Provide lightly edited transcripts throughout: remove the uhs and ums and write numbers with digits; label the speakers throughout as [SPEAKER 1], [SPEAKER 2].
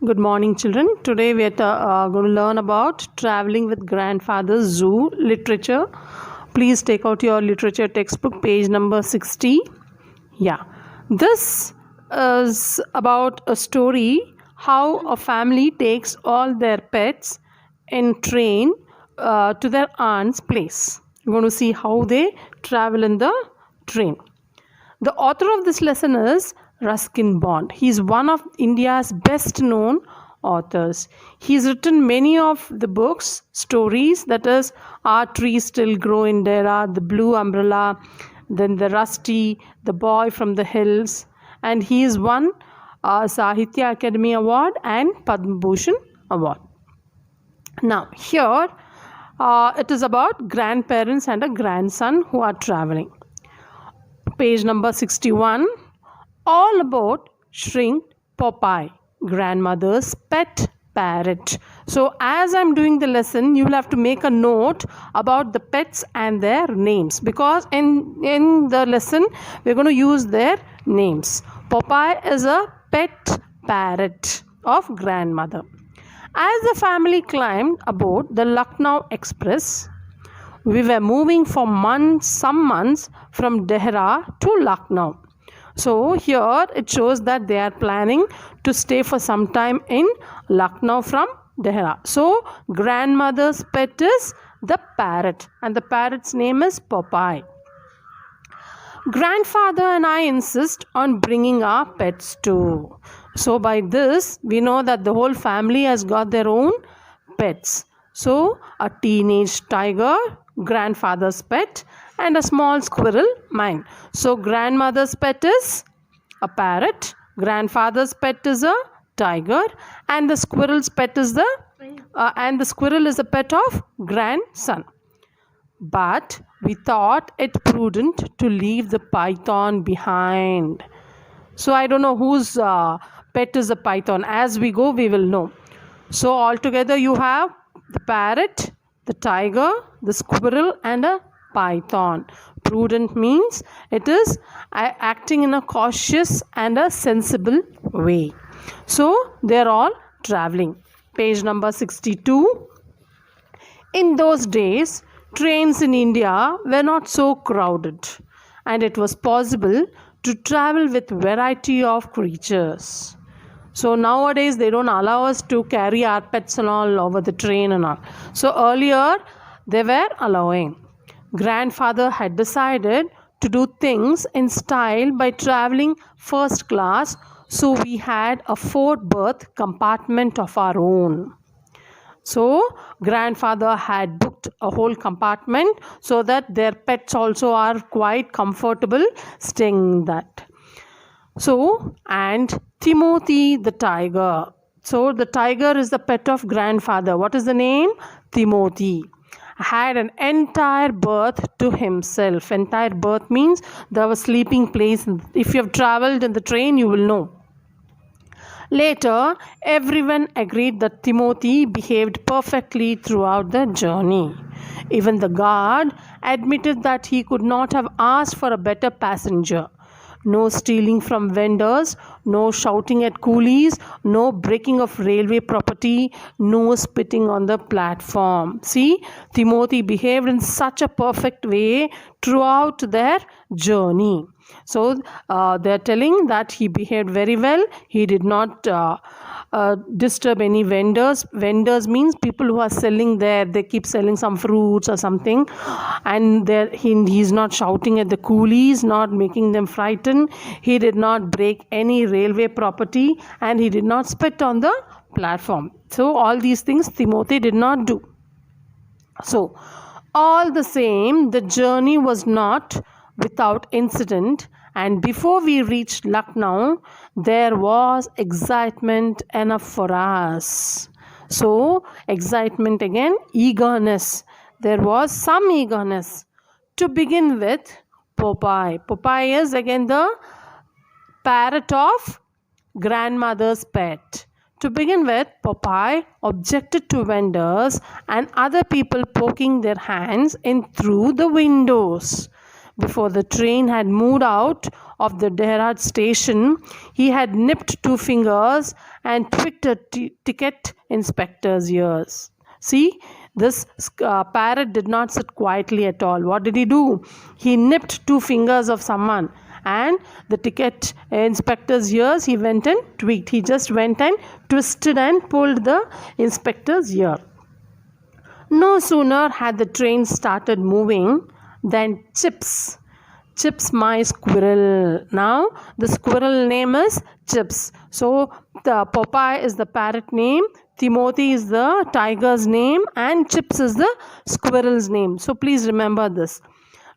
[SPEAKER 1] Good morning, children. Today we are going to learn about traveling with grandfather zoo literature. Please take out your literature textbook, page number 60. Yeah, this is about a story how a family takes all their pets in train to their aunt's place. We're going to see how they travel in the train. The author of this lesson is Ruskin Bond. He is one of India's best known authors. He's written many of the books, stories, that is, Our Trees Still Grow in Dera, The Blue Umbrella, then The Rusty, The Boy from the Hills, and he is won Sahitya Academy Award and Padma Bhushan Award. Now, here it is about grandparents and a grandson who are traveling. Page number 61, all about shrinked Popeye, grandmother's pet parrot. So as I'm doing the lesson, you will have to make a note about the pets and their names, because in the lesson we're going to use their names. Popeye is a pet parrot of grandmother. As the family climbed aboard the Lucknow Express, we were moving for some months from Dehra to Lucknow. So here it shows that they are planning to stay for some time in Lucknow from Dehra. So grandmother's pet is the parrot, and the parrot's name is Popeye. Grandfather and I insist on bringing our pets too. So by this we know that the whole family has got their own pets. So a teenage tiger, grandfather's pet, and a small squirrel, mine. So grandmother's pet is a parrot, grandfather's pet is a tiger, and the squirrel's pet is the squirrel is a pet of grandson. But we thought it prudent to leave the python behind. So I don't know whose pet is a python. As we go, we will know. So altogether you have the parrot, the tiger, the squirrel, and a python. Prudent means it is acting in a cautious and a sensible way. So they are all traveling. Page number 62. In those days, trains in India were not so crowded, and it was possible to travel with variety of creatures. So nowadays they don't allow us to carry our pets and all over the train and all. So earlier they were allowing. Grandfather had decided to do things in style by traveling first class, so we had a 4-berth compartment of our own. So grandfather had booked a whole compartment so that their pets also are quite comfortable staying in that. So, and Timothy the tiger. So the tiger is the pet of grandfather. What is the name? Timothy. Had an entire berth to himself. Entire berth means there was sleeping place. If you have traveled in the train, you will know. Later, everyone agreed that Timothy behaved perfectly throughout the journey. Even the guard admitted that he could not have asked for a better passenger. No stealing from vendors, no shouting at coolies, no breaking of railway property, no spitting on the platform. See, Timothy behaved in such a perfect way throughout their journey. So they are telling that he behaved very well. He did not disturb any vendors. Vendors means people who are selling there. They keep selling some fruits or something, and he's not shouting at the coolies, not making them frightened. He did not break any railway property, and he did not spit on the platform. So all these things Timothy did not do. So all the same, the journey was not without incident, and before we reached Lucknow, there was excitement enough for us. So excitement again, eagerness. There was some eagerness. To begin with, Popeye. Popeye is again the parrot of grandmother's pet. To begin with, Popeye objected to vendors and other people poking their hands in through the windows. before the train had moved out of the Dehradun station, he had nipped 2 fingers and tweaked a ticket inspector's ears. See, this parrot did not sit quietly at all. What did he do? He nipped 2 fingers of someone, and the ticket inspector's ears he went and tweaked. He just went and twisted and pulled the inspector's ear. No sooner had the train started moving than Chips, my squirrel. Now the squirrel name is Chips. So the Popeye is the parrot name, Timothy is the tiger's name, and Chips is the squirrel's name. So please remember this.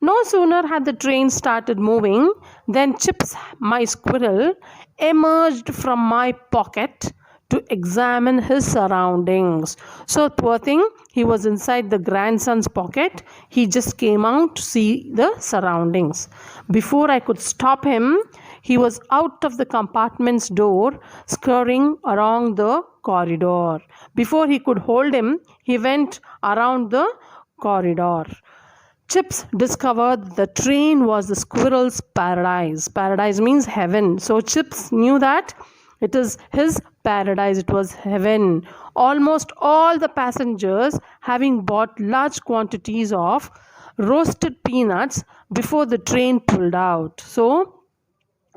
[SPEAKER 1] No sooner had the train started moving than Chips, my squirrel, emerged from my pocket to examine his surroundings. So poor thing, he was inside the grandson's pocket. He just came out to see the surroundings. Before I could stop him, he was out of the compartment's door, scurrying around the corridor. Before he could hold him, he went around the corridor. Chips discovered the train was the squirrel's paradise. Paradise means heaven. So Chips knew that it is his paradise, it was heaven. Almost all the passengers having bought large quantities of roasted peanuts before the train pulled out. So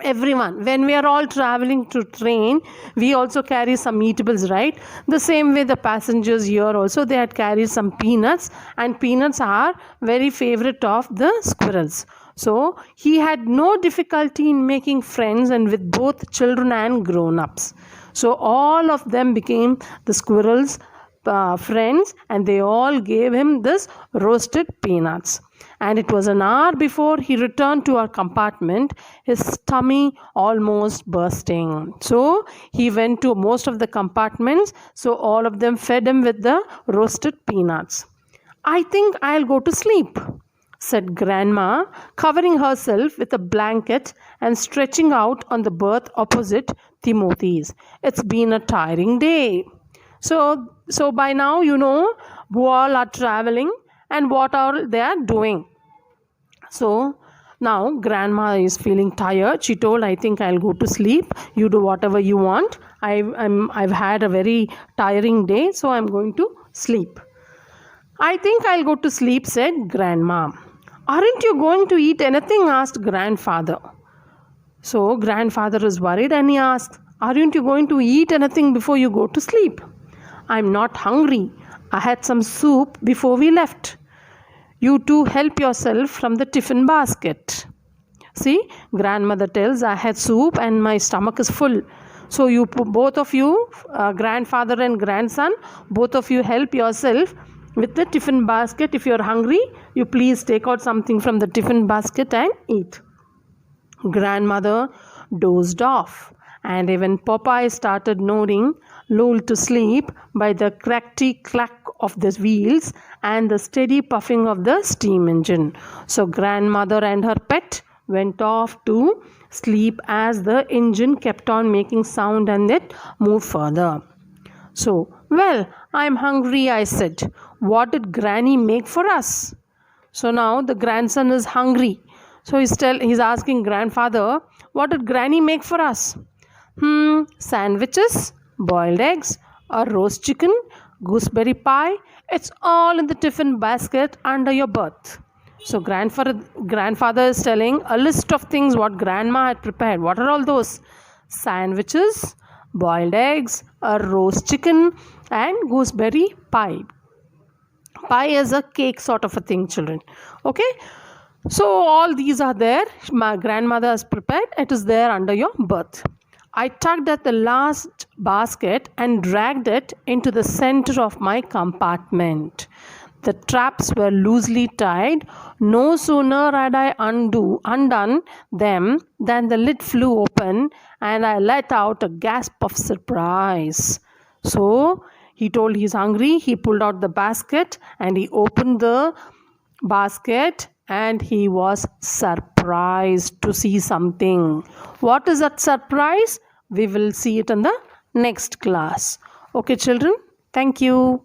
[SPEAKER 1] everyone, when we are all traveling to train, we also carry some eatables, right? The same way the passengers here also, they had carried some peanuts, and peanuts are very favorite of the squirrels. So he had no difficulty in making friends, and with both children and grown-ups. So all of them became the squirrel's friends, and they all gave him this roasted peanuts. And it was an hour before he returned to our compartment, his tummy almost bursting. So he went to most of the compartments, so all of them fed him with the roasted peanuts. "I think I'll go to sleep," said Grandma, covering herself with a blanket and stretching out on the berth opposite Timothy's. "It's been a tiring day." So by now you know who all are traveling and what all they are doing. So now Grandma is feeling tired. She told, "I think I'll go to sleep. You do whatever you want. I've had a very tiring day, so I'm going to sleep." "I think I'll go to sleep," said Grandma. "Aren't you going to eat anything?" asked Grandfather. So Grandfather is worried, and he asked, "Aren't you going to eat anything before you go to sleep?" "I'm not hungry. I had some soup before we left. You too help yourself from the tiffin basket." See, grandmother tells, "I had soup and my stomach is full. So you both of you, grandfather and grandson, both of you help yourself with the tiffin basket. If you're hungry, you please take out something from the tiffin basket and eat." Grandmother dozed off, and even Popeye started nodding, lulled to sleep by the crackety clack of the wheels and the steady puffing of the steam engine. So grandmother and her pet went off to sleep as the engine kept on making sound and it moved further. So, "Well, I'm hungry," I said. "What did Granny make for us?" So now the grandson is hungry. So he's asking grandfather, "What did Granny make for us?" "Sandwiches, boiled eggs, a roast chicken, gooseberry pie. It's all in the tiffin basket under your berth." So grandfather is telling a list of things what grandma had prepared. What are all those? Sandwiches, boiled eggs, a roast chicken, and gooseberry pie. Pie is a cake sort of a thing, children. Okay. So all these are there. My grandmother has prepared. It is there under your berth. I tugged at the last basket and dragged it into the center of my compartment. The traps were loosely tied. No sooner had I undone them than the lid flew open and I let out a gasp of surprise. So he told he's hungry. He pulled out the basket and he opened the basket and he was surprised to see something. What is that surprise? We will see it in the next class. Okay, children. Thank you.